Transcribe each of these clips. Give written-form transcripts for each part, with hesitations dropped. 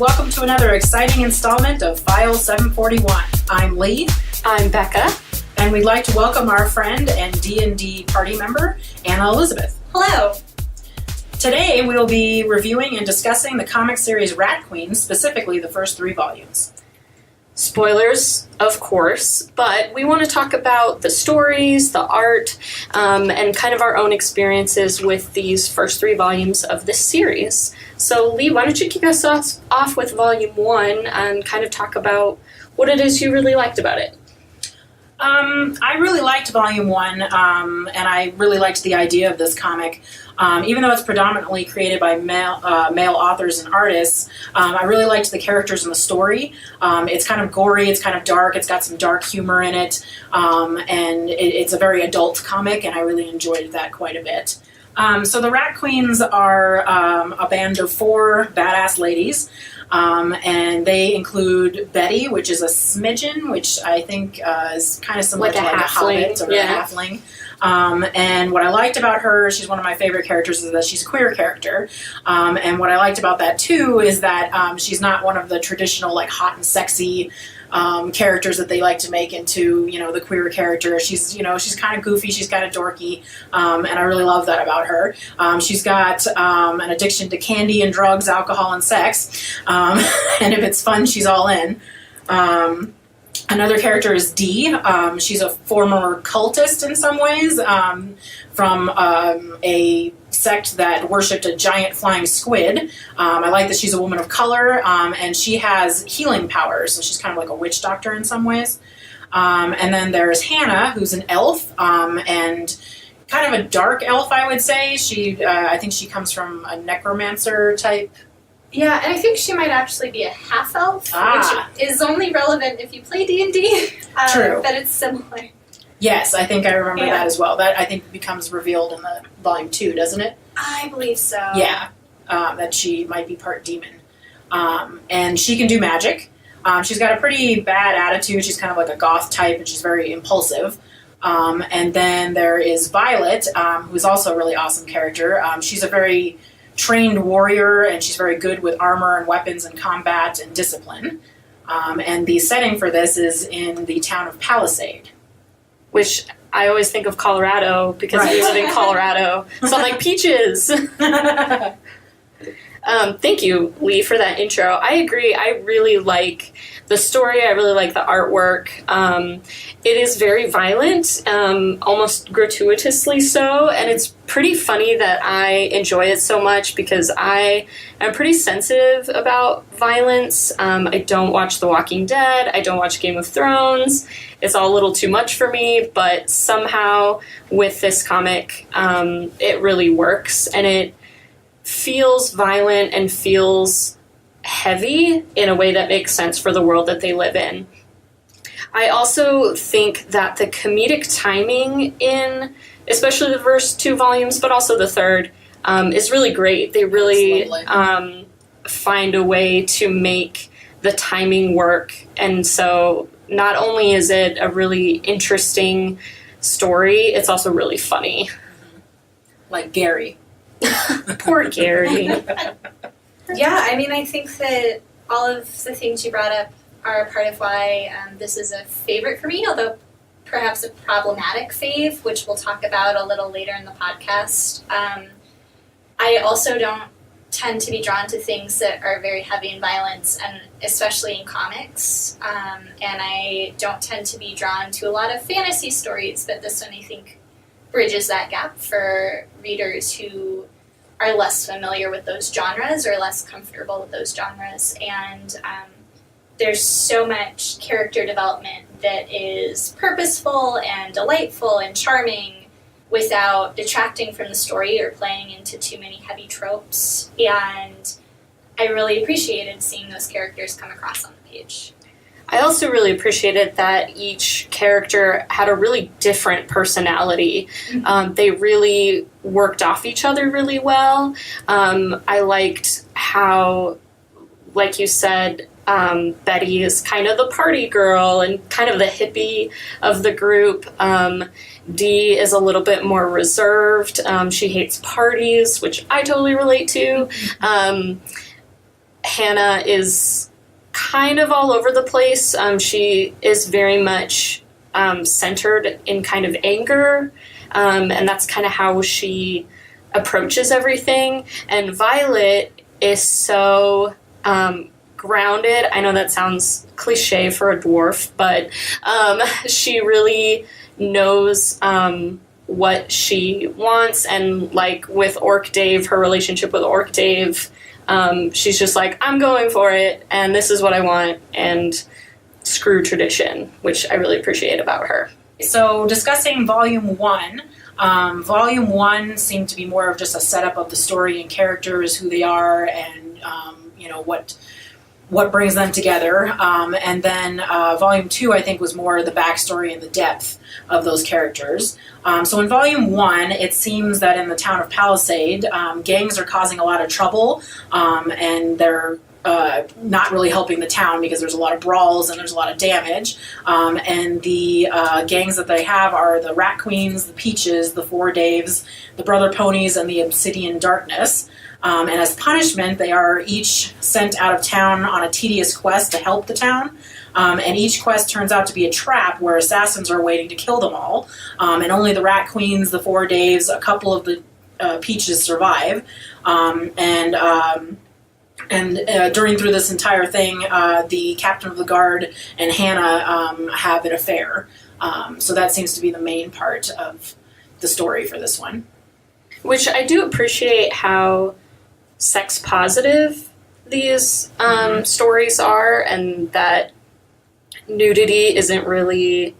welcome to another exciting installment of File 741. I'm Leigh. I'm Beckah. And we'd like to welcome our friend and D&D party member, Anna Elizabeth. Hello. Today we will be reviewing and discussing the comic series Rat Queen, specifically the first 3 volumes. Spoilers, of course, but we want to talk about the stories, the art, and kind of our own experiences with these first 3 volumes of this series. So, Leigh, why don't you kick us off with Volume 1 and kind of talk about what it is you really liked about it? I really liked Volume 1, and I really liked the idea of this comic. Even though it's predominantly created by male authors and artists, I really liked the characters and the story. It's kind of gory, it's kind of dark, it's got some dark humor in it, and it's a very adult comic, and I really enjoyed that quite a bit. So the Rat Queens are a band of 4 badass ladies. And they include Betty, which is a smidgen, which I think is kind of similar to like a hobbit or a halfling. And what I liked about her, she's one of my favorite characters, is that she's a queer character. And what I liked about that too is that she's not one of the traditional like hot and sexy characters that they like to make into, the queer character. She's kind of goofy, she's kind of dorky, and I really love that about her. She's got an addiction to candy and drugs, alcohol, and sex, and if it's fun, she's all in. Another character is Dee. She's a former cultist in some ways, from a sect that worshipped a giant flying squid. I like that she's a woman of color, and she has healing powers, so she's kind of like a witch doctor in some ways. And then there's Hannah, who's an elf, and kind of a dark elf, I would say. I think she comes from a necromancer type. Yeah, and I think she might actually be a half-elf, which is only relevant if you play D&D. True. But it's similar. Yes, I think I remember that as well. That, I think, becomes revealed in the Volume 2, doesn't it? I believe so. Yeah, that she might be part demon. And she can do magic. She's got a pretty bad attitude. She's kind of like a goth type, and she's very impulsive. And then there is Violet, who's also a really awesome character. She's a very trained warrior, and she's very good with armor and weapons and combat and discipline. And the setting for this is in the town of Palisade. Which I always think of Colorado because we live in Colorado. So I'm like, peaches! Thank you, Leigh, for that intro. I agree. I really like the story. I really like the artwork. It is very violent, almost gratuitously so, and it's pretty funny that I enjoy it so much because I am pretty sensitive about violence. I don't watch The Walking Dead. I don't watch Game of Thrones. It's all a little too much for me, but somehow with this comic, it really works, and it feels violent and feels heavy in a way that makes sense for the world that they live in. I also think that the comedic timing in, especially the first 2 volumes, but also the third, is really great. They really find a way to make the timing work, and so not only is it a really interesting story, it's also really funny. Like Gary. Poor Gary. Yeah, I mean, I think that all of the things you brought up are part of why this is a favorite for me, although perhaps a problematic fave, which we'll talk about a little later in the podcast. I also don't tend to be drawn to things that are very heavy in violence, and especially in comics. And I don't tend to be drawn to a lot of fantasy stories, but this one I think bridges that gap for readers who are less familiar with those genres or less comfortable with those genres. And there's so much character development that is purposeful and delightful and charming without detracting from the story or playing into too many heavy tropes. And I really appreciated seeing those characters come across on the page. I also really appreciated that each character had a really different personality. Mm-hmm. They really worked off each other really well. I liked how, like you said, Betty is kind of the party girl and kind of the hippie of the group. Dee is a little bit more reserved. She hates parties, which I totally relate to. Hannah is kind of all over the place. She is very much centered in kind of anger, and that's kind of how she approaches everything. And Violet is so grounded. I know that sounds cliche for a dwarf, but she really knows what she wants. And like with Orc Dave, her relationship with Orc Dave, she's just like, I'm going for it, and this is what I want, and screw tradition, which I really appreciate about her. So discussing Volume 1, Volume 1 seemed to be more of just a setup of the story and characters, who they are, and what brings them together. And then Volume 2, I think, was more the backstory and the depth of those characters. So in Volume 1, it seems that in the town of Palisade, gangs are causing a lot of trouble, and they're not really helping the town because there's a lot of brawls and there's a lot of damage. And the gangs that they have are the Rat Queens, the Peaches, the Four Daves, the Brother Ponies, and the Obsidian Darkness. And as punishment, they are each sent out of town on a tedious quest to help the town. And each quest turns out to be a trap where assassins are waiting to kill them all. And only the Rat Queens, the Four Daves, a couple of the Peaches survive. During through this entire thing, the captain of the guard and Hannah have an affair. So that seems to be the main part of the story for this one. Which I do appreciate how sex positive these stories are, and that nudity isn't really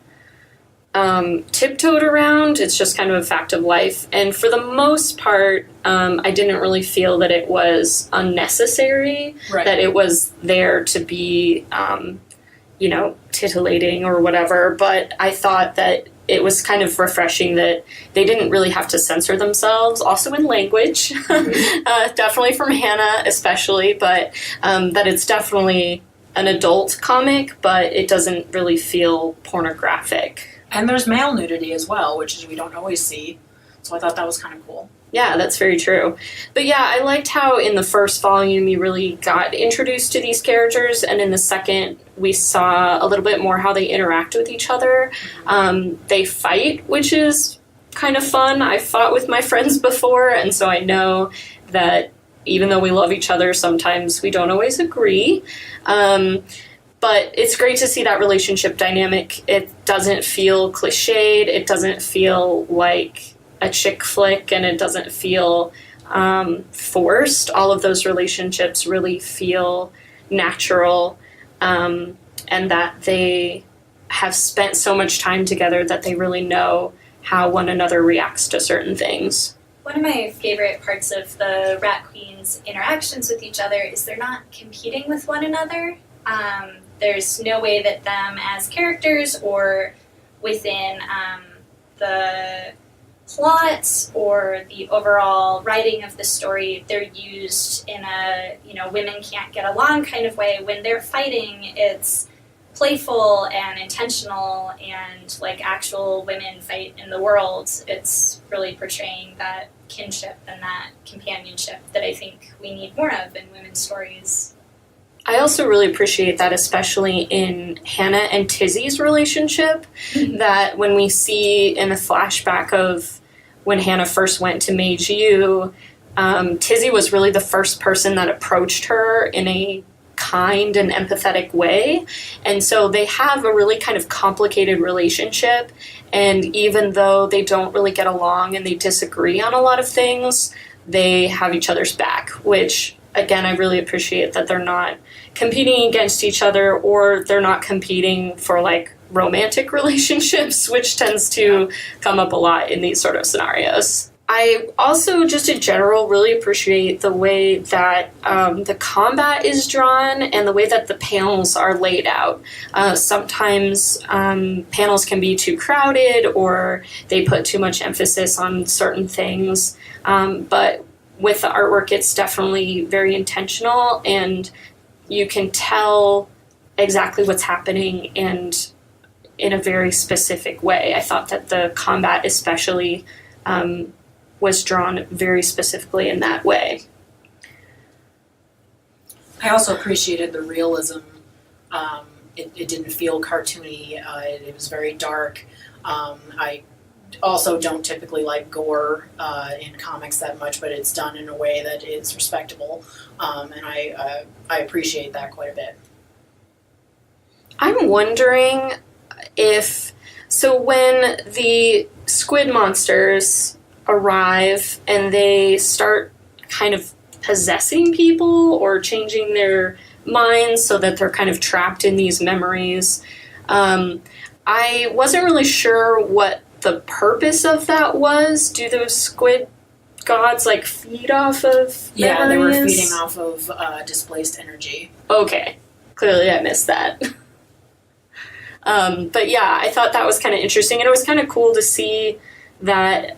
tiptoed around. It's just kind of a fact of life. And for the most part, I didn't really feel that it was unnecessary, Right. that it was there to be, titillating or whatever. But I thought that it was kind of refreshing that they didn't really have to censor themselves, also in language, definitely from Hannah especially, but that it's definitely an adult comic, but it doesn't really feel pornographic. And there's male nudity as well, which we don't always see. So I thought that was kind of cool. Yeah, that's very true. But yeah, I liked how in the first volume you really got introduced to these characters, and in the second we saw a little bit more how they interact with each other. They fight, which is kind of fun. I've fought with my friends before, and so I know that even though we love each other, sometimes we don't always agree. But it's great to see that relationship dynamic. It doesn't feel cliched. It doesn't feel like a chick flick, and it doesn't feel forced. All of those relationships really feel natural, and that they have spent so much time together that they really know how one another reacts to certain things. One of my favorite parts of the Rat Queens' interactions with each other is they're not competing with one another. There's no way that them as characters or within the plot or the overall writing of the story, they're used in a, women can't get along kind of way. When they're fighting, it's playful and intentional, and like actual women fight in the world. It's really portraying that kinship and that companionship that I think we need more of in women's stories. I also really appreciate that, especially in Hannah and Tizzy's relationship, that when we see in the flashback of when Hannah first went to Mage U, Tizzy was really the first person that approached her in a kind and empathetic way. And so they have a really kind of complicated relationship. And even though they don't really get along and they disagree on a lot of things, they have each other's back, which, again, I really appreciate that they're not competing against each other, or they're not competing for like romantic relationships, which tends to come up a lot in these sort of scenarios. I also, just in general, really appreciate the way that the combat is drawn and the way that the panels are laid out. Sometimes panels can be too crowded, or they put too much emphasis on certain things, but with the artwork, it's definitely very intentional, and you can tell exactly what's happening and in a very specific way. I thought that the combat especially was drawn very specifically in that way. I also appreciated the realism. It didn't feel cartoony. It was very dark. I also don't typically like gore in comics that much, but it's done in a way that is respectable, and I appreciate that quite a bit. I'm wondering so when the squid monsters arrive and they start kind of possessing people or changing their minds so that they're kind of trapped in these memories, I wasn't really sure what the purpose of that was. Do those squid gods like feed off of Yeah, they were memories? feeding off of displaced energy. Okay, clearly I missed that. But yeah, I thought that was kind of interesting, and it was kind of cool to see that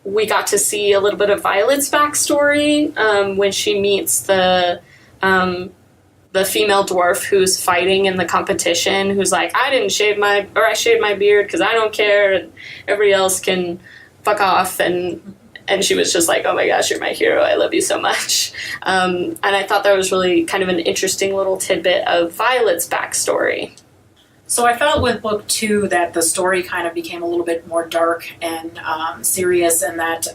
we got to see a little bit of Violet's backstory when she meets the female dwarf who's fighting in the competition, who's like, I shaved my beard because I don't care, and everybody else can fuck off, and she was just like, oh my gosh, you're my hero, I love you so much. And I thought that was really kind of an interesting little tidbit of Violet's backstory. So I felt with book 2 that the story kind of became a little bit more dark and serious, and that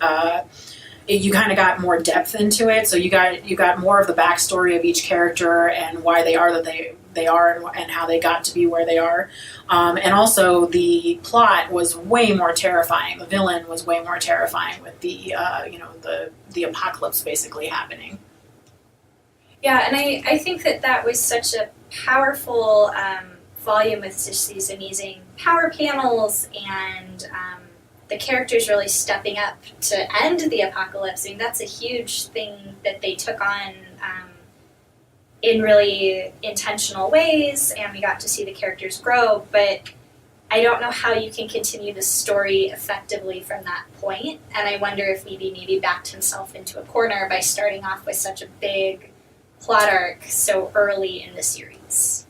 you kind of got more depth into it. So you got more of the backstory of each character and why they are that they are, and how they got to be where they are. And also the plot was way more terrifying. The villain was way more terrifying with the apocalypse basically happening. Yeah, and I think that was such a powerful volume with just these amazing power panels and the characters really stepping up to end the apocalypse. I mean, that's a huge thing that they took on in really intentional ways, and we got to see the characters grow, but I don't know how you can continue the story effectively from that point, and I wonder if maybe backed himself into a corner by starting off with such a big plot arc so early in the series.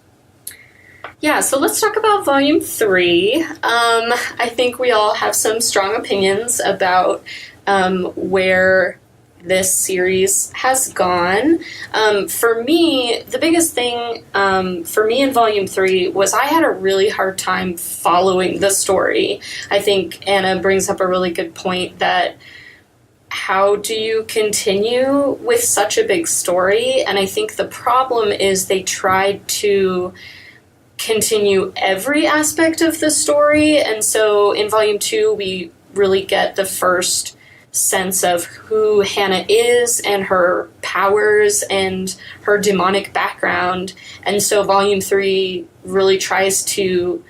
Yeah, so let's talk about Volume 3. I think we all have some strong opinions about where this series has gone. For me, the biggest thing for me in Volume 3 was I had a really hard time following the story. I think Anna brings up a really good point that how do you continue with such a big story? And I think the problem is they tried to continue every aspect of the story, and so in Volume 2 we really get the first sense of who Hannah is and her powers and her demonic background, and so Volume 3 really tries to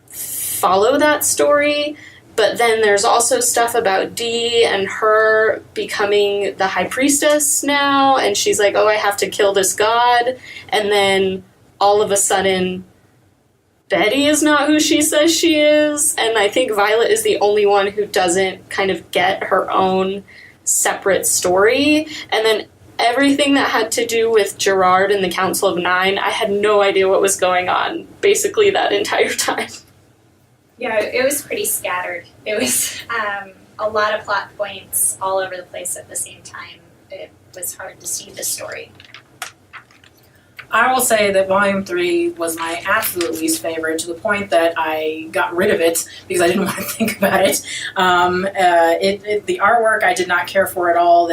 follow that story. But then there's also stuff about Dee and her becoming the high priestess now, and she's like, oh, I have to kill this god, and then all of a sudden Betty is not who she says she is, and I think Violet is the only one who doesn't kind of get her own separate story. And then everything that had to do with Gerard and the Council of Nine, I had no idea what was going on basically that entire time. Yeah, it was pretty scattered. It was a lot of plot points all over the place at the same time. It was hard to see the story. I will say that Volume 3 was my absolute least favorite, to the point that I got rid of it because I didn't want to think about it. The artwork I did not care for at all.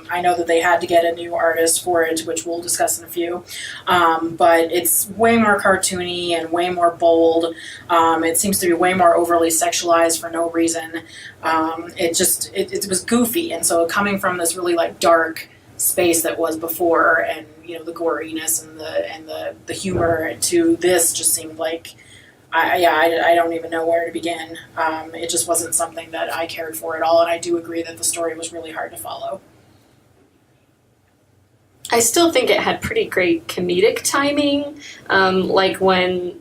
I know that they had to get a new artist for it, which we'll discuss in a few. But it's way more cartoony and way more bold. It seems to be way more overly sexualized for no reason. It was goofy, and so coming from this really like dark space that was before, and the goriness and the humor, to this just seemed like I don't even know where to begin. It just wasn't something that I cared for at all, and I do agree that the story was really hard to follow. I still think it had pretty great comedic timing, like when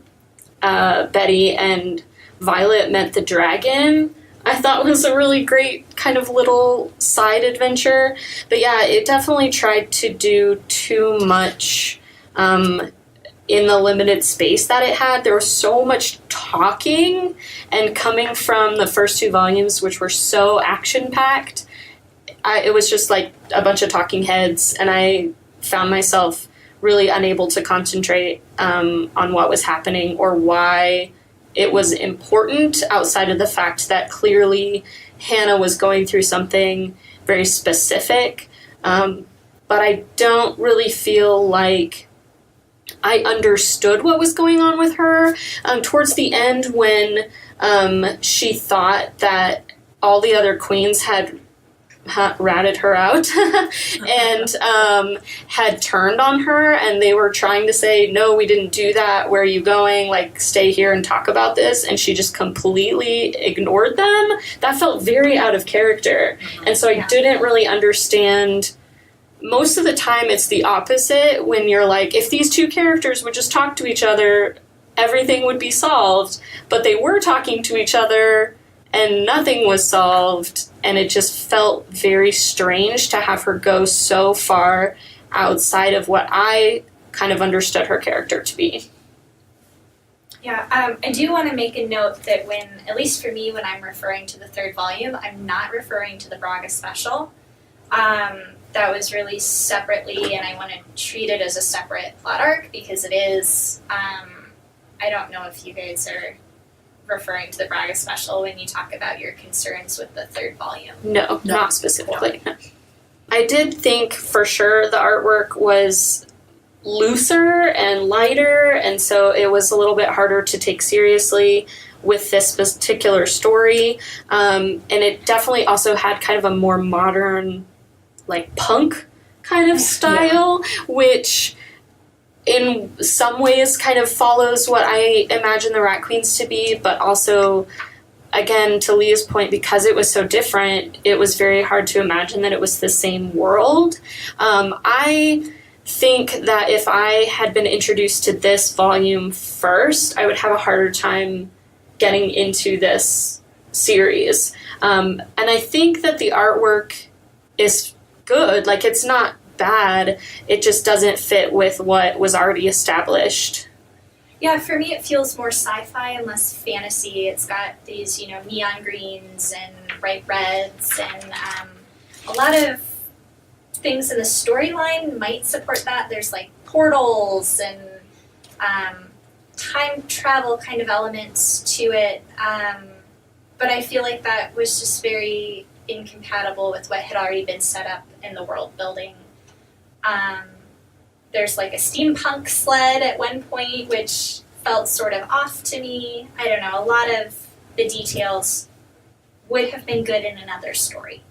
Betty and Violet met the dragon. I thought was a really great kind of little side adventure. But yeah, it definitely tried to do too much in the limited space that it had. There was so much talking, and coming from the first 2 volumes, which were so action-packed, it was just like a bunch of talking heads, and I found myself really unable to concentrate on what was happening or why it was important, outside of the fact that clearly Hannah was going through something very specific. But I don't really feel like I understood what was going on with her. Towards the end, when she thought that all the other queens had ratted her out and had turned on her, and they were trying to say, no, we didn't do that, where are you going, like, stay here and talk about this, and she just completely ignored them. That felt very out of character. And so I didn't really understand. Most of the time it's the opposite, when you're like, if these two characters would just talk to each other, everything would be solved. But they were talking to each other and nothing was solved, and it just felt very strange to have her go so far outside of what I kind of understood her character to be. Yeah, I do want to make a note that when, at least for me, when I'm referring to the third volume, I'm not referring to the Braga special. That was released separately, and I want to treat it as a separate plot arc because it is. I don't know if you guys are referring to the Braga special when you talk about your concerns with the third volume. No, not specifically. No. I did think for sure the artwork was looser and lighter, and so it was a little bit harder to take seriously with this particular story. And it definitely also had kind of a more modern, like, punk kind of style, which in some ways kind of follows what I imagine the Rat Queens to be, but also, again, to Leah's point, because it was so different, it was very hard to imagine that it was the same world. I think that if I had been introduced to this volume first, I would have a harder time getting into this series. And I think that the artwork is good. Like, it's not bad. It just doesn't fit with what was already established. Yeah, for me it feels more sci-fi and less fantasy. It's got these, neon greens and bright reds, and a lot of things in the storyline might support that. There's like portals and time travel kind of elements to it, but I feel like that was just very incompatible with what had already been set up in the world building. There's like a steampunk sled at one point, which felt sort of off to me. I don't know, a lot of the details would have been good in another story.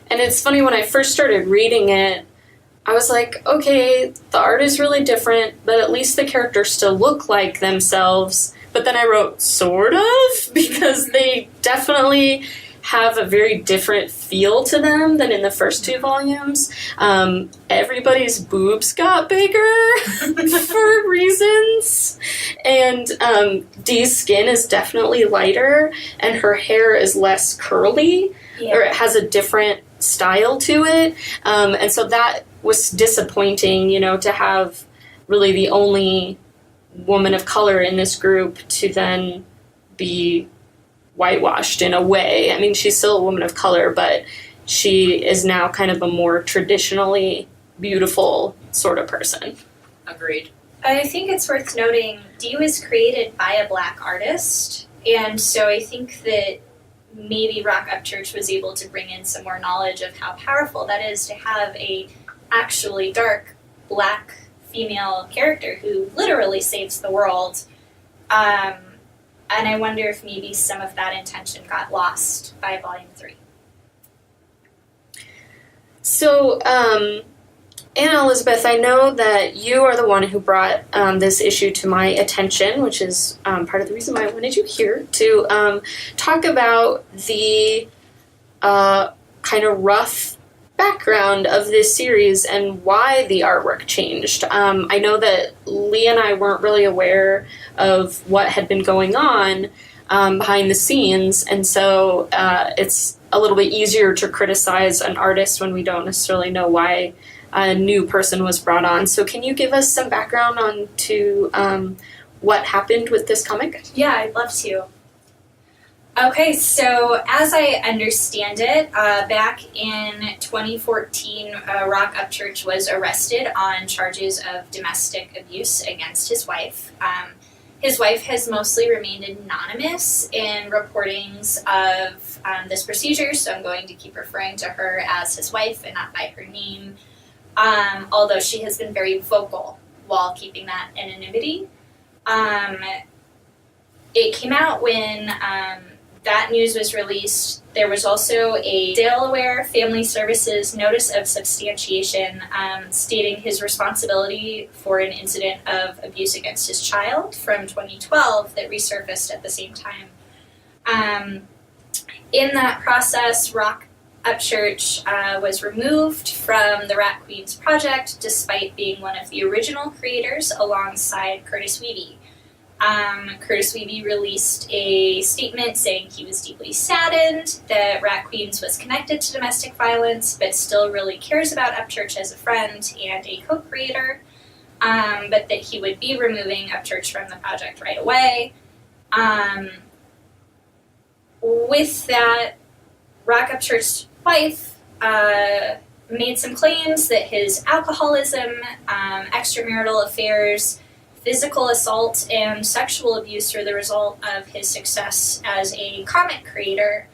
And it's funny, when I first started reading it, I was like, okay, the art is really different, but at least the characters still look like themselves. But then I wrote, sort of, because they definitely have a very different feel to them than in the first two volumes. Everybody's boobs got bigger for reasons. And Dee's skin is definitely lighter, and her hair is less curly, or it has a different style to it. And so that was disappointing, to have really the only woman of color in this group to then be whitewashed in a way. I mean, she's still a woman of color, but she is now kind of a more traditionally beautiful sort of person. Agreed. I think it's worth noting, Dee was created by a Black artist, and so I think that maybe Rock Upchurch was able to bring in some more knowledge of how powerful that is to have a actually dark Black female character who literally saves the world. And I wonder if maybe some of that intention got lost by Volume 3. So, Anna Elizabeth, I know that you are the one who brought this issue to my attention, which is part of the reason why I wanted you here, to talk about the kind of rough background of this series and why the artwork changed. I know that Leigh and I weren't really aware of what had been going on behind the scenes, and so it's a little bit easier to criticize an artist when we don't necessarily know why a new person was brought on. So can you give us some background on to what happened with this comic? Yeah, I'd love to. Okay, so as I understand it, back in 2014, Rock Upchurch was arrested on charges of domestic abuse against his wife. His wife has mostly remained anonymous in reportings of this procedure, so I'm going to keep referring to her as his wife and not by her name, although she has been very vocal while keeping that anonymity. It came out when that news was released. There was also a Delaware Family Services notice of substantiation stating his responsibility for an incident of abuse against his child from 2012 that resurfaced at the same time. In that process, Rock Upchurch was removed from the Rat Queens project despite being one of the original creators alongside Curtis Weeby. Curtis Weeby released a statement saying he was deeply saddened that Rat Queens was connected to domestic violence, but still really cares about Upchurch as a friend and a co-creator, but that he would be removing Upchurch from the project right away. With that, Rock Upchurch's wife made some claims that his alcoholism, extramarital affairs, physical assault, and sexual abuse were the result of his success as a comic creator,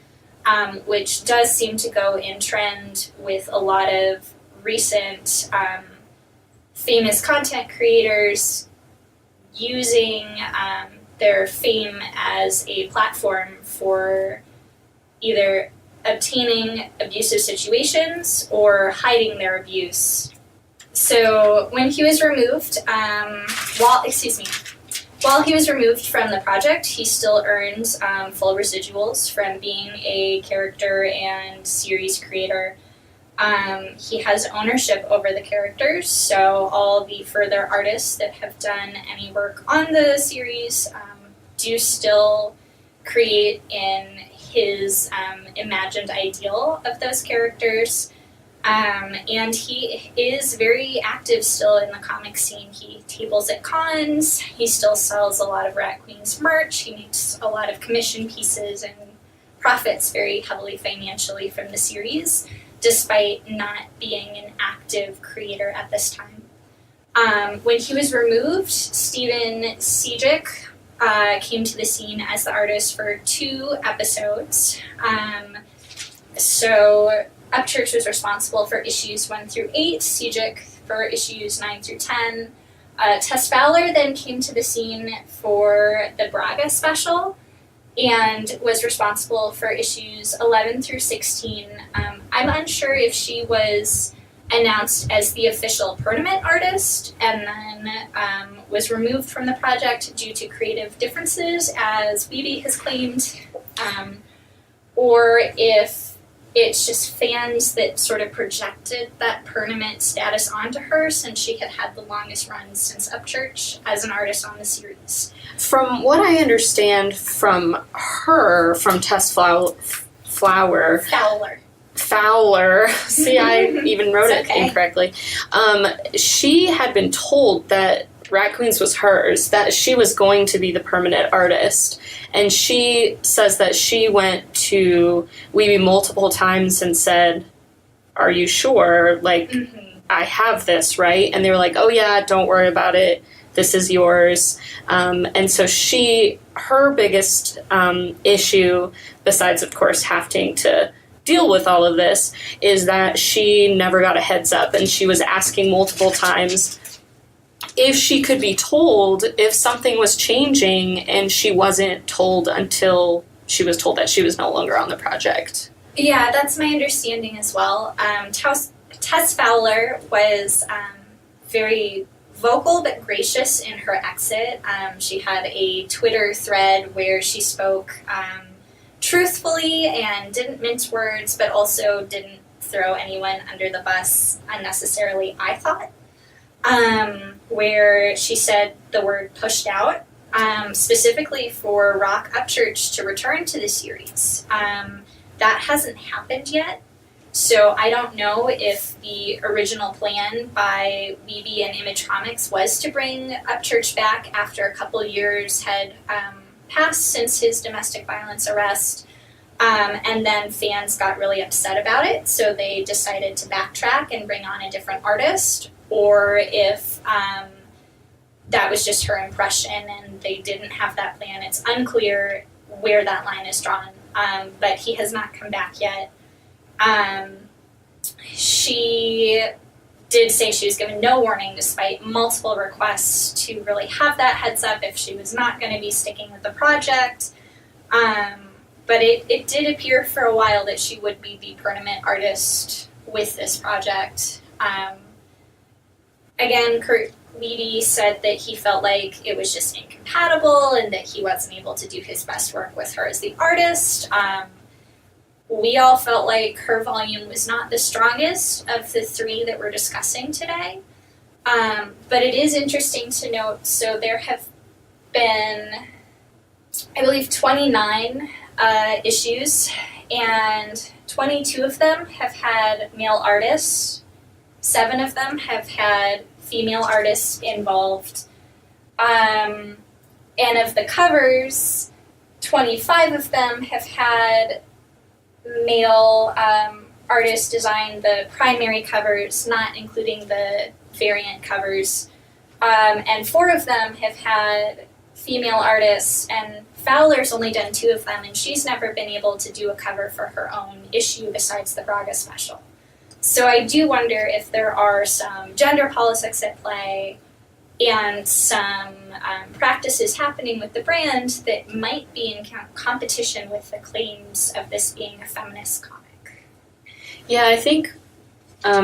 which does seem to go in trend with a lot of recent famous content creators using their fame as a platform for either obtaining abusive situations or hiding their abuse. So when he was removed, while he was removed from the project, he still earns full residuals from being a character and series creator. He has ownership over the characters, so all the further artists that have done any work on the series do still create in his imagined ideal of those characters. And he is very active still in the comic scene. He tables at cons, he still sells a lot of Rat Queens merch, he makes a lot of commission pieces and profits very heavily financially from the series, despite not being an active creator at this time. When he was removed, Steven Sejic came to the scene as the artist for 2 episodes. So Upchurch was responsible for issues 1 through 8, Sejic for issues 9 through 10. Tess Fowler then came to the scene for the Braga special and was responsible for issues 11 through 16. I'm unsure if she was announced as the official permanent artist and then was removed from the project due to creative differences, as Weeby has claimed, or if it's just fans that sort of projected that permanent status onto her since she had the longest run since Upchurch as an artist on the series. From what I understand from her, from Tess Fowler. See, I even wrote it incorrectly. She had been told that Rat Queens was hers, that she was going to be the permanent artist. And she says that she went to Weeby multiple times and said, "Are you sure? Like, I have this, right?" And they were like, "Oh yeah, don't worry about it. This is yours." And so her biggest issue, besides of course having to deal with all of this, is that she never got a heads up, and she was asking multiple times if she could be told if something was changing, and she wasn't told until she was told that she was no longer on the project. Yeah, that's my understanding as well. Tess Fowler was very vocal but gracious in her exit. She had a Twitter thread where she spoke truthfully and didn't mince words, but also didn't throw anyone under the bus unnecessarily, I thought. Where she said the word pushed out, specifically for Rock Upchurch to return to the series. That hasn't happened yet, so I don't know if the original plan by Weeby and Image Comics was to bring Upchurch back after a couple years had passed since his domestic violence arrest. And then fans got really upset about it, so they decided to backtrack and bring on a different artist, or if that was just her impression and they didn't have that plan. It's unclear where that line is drawn, but he has not come back yet. She did say she was given no warning despite multiple requests to really have that heads up if she was not going to be sticking with the project. But it did appear for a while that she would be the permanent artist with this project. Again, Kurt Leigh said that he felt like it was just incompatible and that he wasn't able to do his best work with her as the artist. We all felt like her volume was not the strongest of the three that we're discussing today. But it is interesting to note, so there have been, I believe, 29 issues, and 22 of them have had male artists. 7 of them have had female artists involved. And of the covers, 25 of them have had male artists design the primary covers, not including the variant covers. And 4 of them have had female artists, and Fowler's only done 2 of them, and she's never been able to do a cover for her own issue besides the Braga special. So I do wonder if there are some gender politics at play and some practices happening with the brand that might be in competition with the claims of this being a feminist comic. Yeah, I think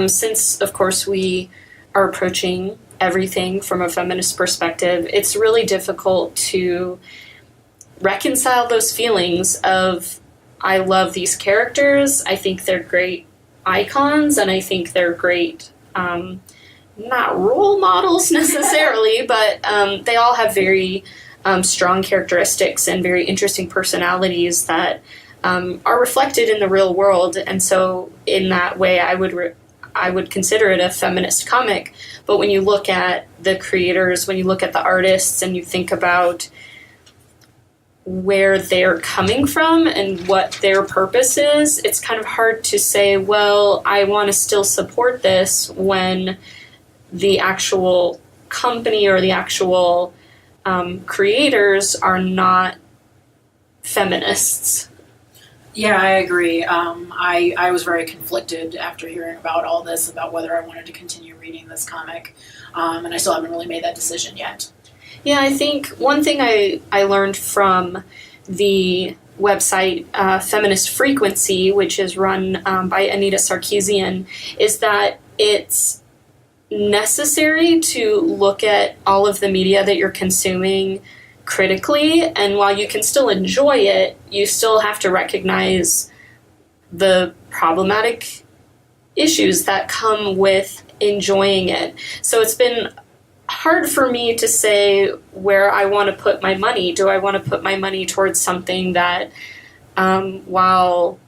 since, of course, we are approaching everything from a feminist perspective, it's really difficult to reconcile those feelings of, I love these characters, I think they're great icons, and I think they're great, not role models necessarily, but they all have very strong characteristics and very interesting personalities that are reflected in the real world. And so in that way, I would consider it a feminist comic. But when you look at the creators, when you look at the artists, and you think about where they're coming from and what their purpose is, it's kind of hard to say, well, I want to still support this when the actual company or the actual creators are not feminists. Yeah, I agree. I was very conflicted after hearing about all this, about whether I wanted to continue reading this comic, and I still haven't really made that decision yet. Yeah, I think one thing I learned from the website Feminist Frequency, which is run by Anita Sarkeesian, is that it's necessary to look at all of the media that you're consuming critically, and while you can still enjoy it, you still have to recognize the problematic issues that come with enjoying it. So it's been hard for me to say where I want to put my money. Do I want to put my money towards something that, while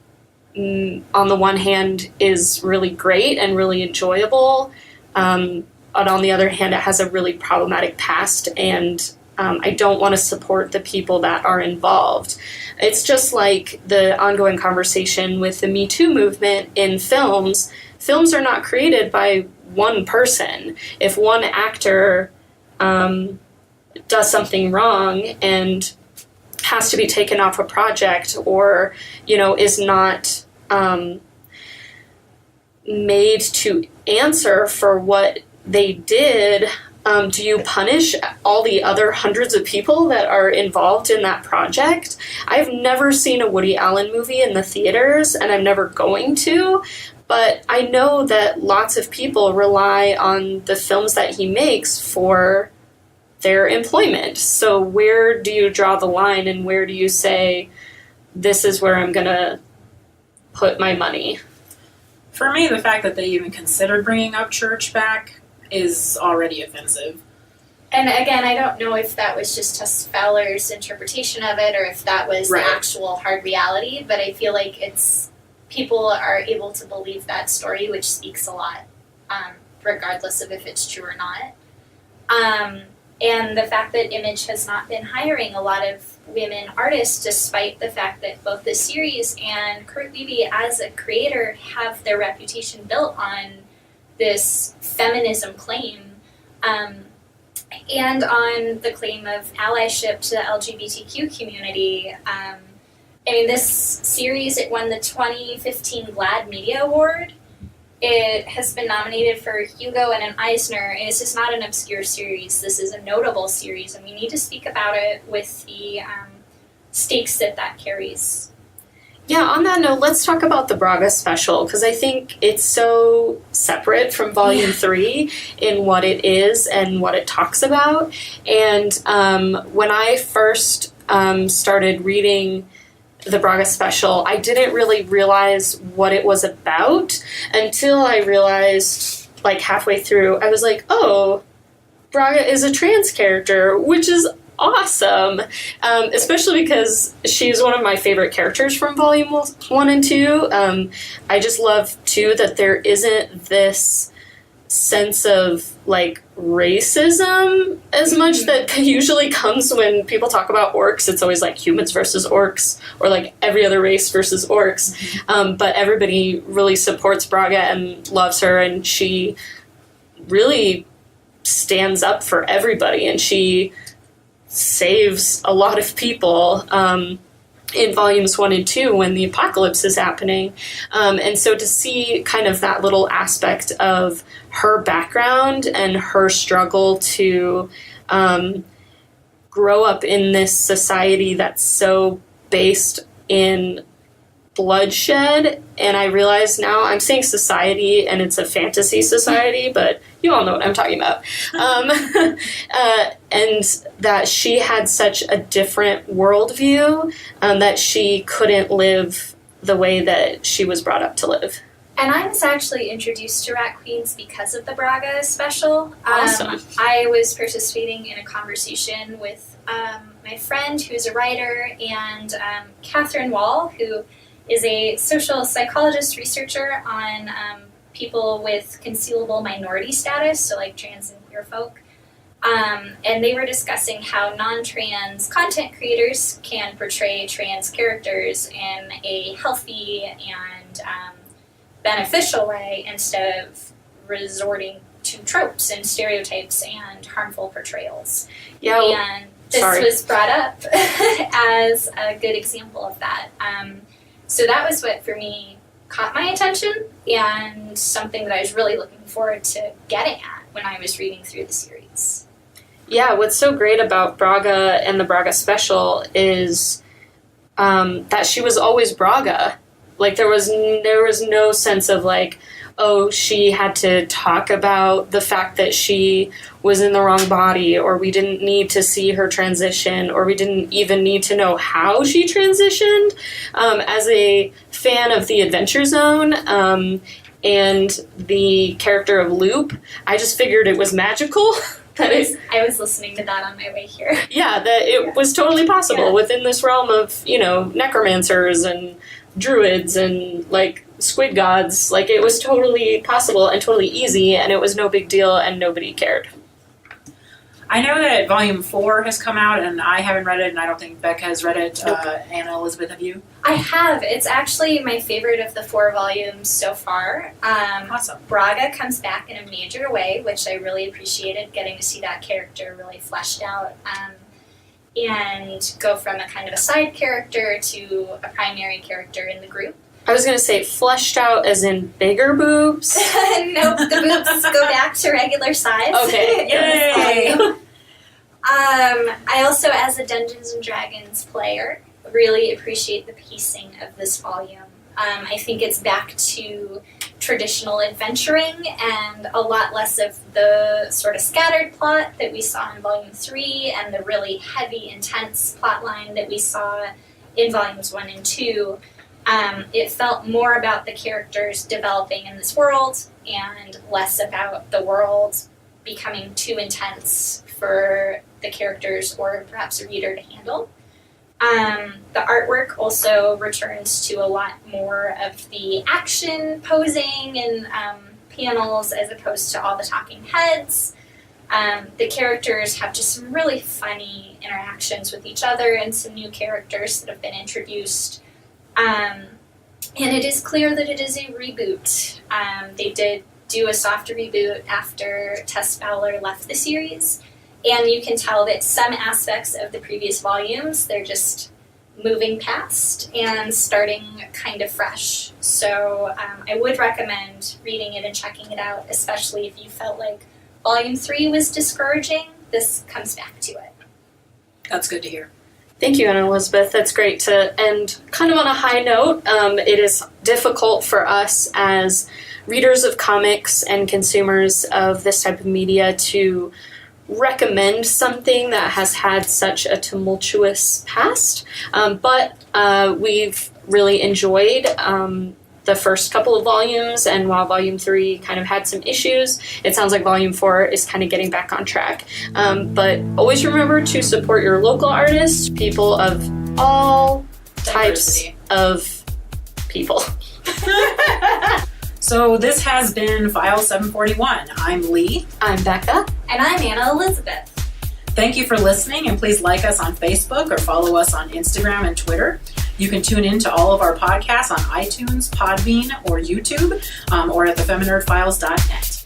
on the one hand is really great and really enjoyable, but on the other hand it has a really problematic past, and I don't want to support the people that are involved. It's just like the ongoing conversation with the Me Too movement in films. Films are not created by one person. If one actor does something wrong and has to be taken off a project, or, is not made to answer for what they did, do you punish all the other hundreds of people that are involved in that project? I've never seen a Woody Allen movie in the theaters, and I'm never going to, but I know that lots of people rely on the films that he makes for their employment. So where do you draw the line, and where do you say, this is where I'm going to put my money? For me, the fact that they even considered bringing up church back is already offensive. And again, I don't know if that was just Tess Fowler's interpretation of it, or if that was Right. the actual hard reality, but I feel like people are able to believe that story, which speaks a lot, regardless of if it's true or not. And the fact that Image has not been hiring a lot of women artists, despite the fact that both the series and Kurt Wiebe as a creator have their reputation built on this feminism claim, and on the claim of allyship to the LGBTQ community. I mean, this series, it won the 2015 GLAAD Media Award. It has been nominated for Hugo and an Eisner, and it's just not an obscure series. This is a notable series, and we need to speak about it with the stakes that carries. Yeah, on that note, let's talk about the Braga special, because I think it's so separate from Volume 3 in what it is and what it talks about. And when I first started reading the Braga special, I didn't really realize what it was about until I realized, like, halfway through, I was like, oh, Braga is a trans character, which is awesome, especially because she's one of my favorite characters from Volume 1 and 2. I just love, too, that there isn't this sense of, like, racism as much that usually comes when people talk about orcs. It's always like humans versus orcs, or like every other race versus orcs. But everybody really supports Braga and loves her, and she really stands up for everybody, and she saves a lot of people in Volumes 1 and 2 when the apocalypse is happening. And so to see kind of that little aspect of her background and her struggle to grow up in this society that's so based in bloodshed, and I realize now I'm saying society and it's a fantasy society, but you all know what I'm talking about. And that she had such a different worldview, that she couldn't live the way that she was brought up to live. And I was actually introduced to Rat Queens because of the Braga special. Awesome. I was participating in a conversation with my friend who's a writer, and Catherine Wall, who is a social psychologist researcher on people with concealable minority status, so like trans and queer folk. And they were discussing how non-trans content creators can portray trans characters in a healthy and beneficial way instead of resorting to tropes and stereotypes and harmful portrayals. Yeah. And this was brought up as a good example of that. So that was what, for me, caught my attention, and something that I was really looking forward to getting at when I was reading through the series. Yeah, what's so great about Braga and the Braga special is that she was always Braga. Like, there was no sense of, like, oh, she had to talk about the fact that she was in the wrong body, or we didn't need to see her transition, or we didn't even need to know how she transitioned. As a fan of the Adventure Zone and the character of Loop, I just figured it was magical. I was listening to that on my way here. Yeah, that it was totally possible within this realm of, you know, necromancers and druids and, like, squid gods. Like, it was totally possible and totally easy, and it was no big deal, and nobody cared. I know that Volume 4 has come out, and I haven't read it, and I don't think Beckah has read it. Nope. Anna Elizabeth, have you? I have. It's actually my favorite of the 4 volumes so far. Awesome. Braga comes back in a major way, which I really appreciated, getting to see that character really fleshed out, and go from a kind of a side character to a primary character in the group. I was going to say fleshed out as in bigger boobs. Nope, the boobs go back to regular size. Okay, yay! I also, as a Dungeons & Dragons player, really appreciate the pacing of this volume. I think it's back to traditional adventuring and a lot less of the sort of scattered plot that we saw in Volume 3 and the really heavy, intense plotline that we saw in Volumes 1 and 2. It felt more about the characters developing in this world and less about the world becoming too intense for the characters or perhaps a reader to handle. The artwork also returns to a lot more of the action posing and panels as opposed to all the talking heads. The characters have just some really funny interactions with each other and some new characters that have been introduced. And it is clear that it is a reboot. They did do a soft reboot after Tess Fowler left the series, and you can tell that some aspects of the previous volumes they're just moving past and starting kind of fresh. So I would recommend reading it and checking it out, especially if you felt like Volume 3 was discouraging. This comes back to it. That's good to hear. Thank you, Anna Elizabeth. That's great to end kind of on a high note. It is difficult for us as readers of comics and consumers of this type of media to recommend something that has had such a tumultuous past, but we've really enjoyed the first couple of volumes, and while Volume 3 kind of had some issues, it sounds like Volume 4 is kind of getting back on track. But always remember to support your local artists, people of all types of people. So this has been File 741. I'm Leigh. I'm Beckah. And I'm Anna Elizabeth. Thank you for listening, and please like us on Facebook or follow us on Instagram and Twitter. You can tune in to all of our podcasts on iTunes, Podbean, or YouTube, or at thefeminerdfiles.net.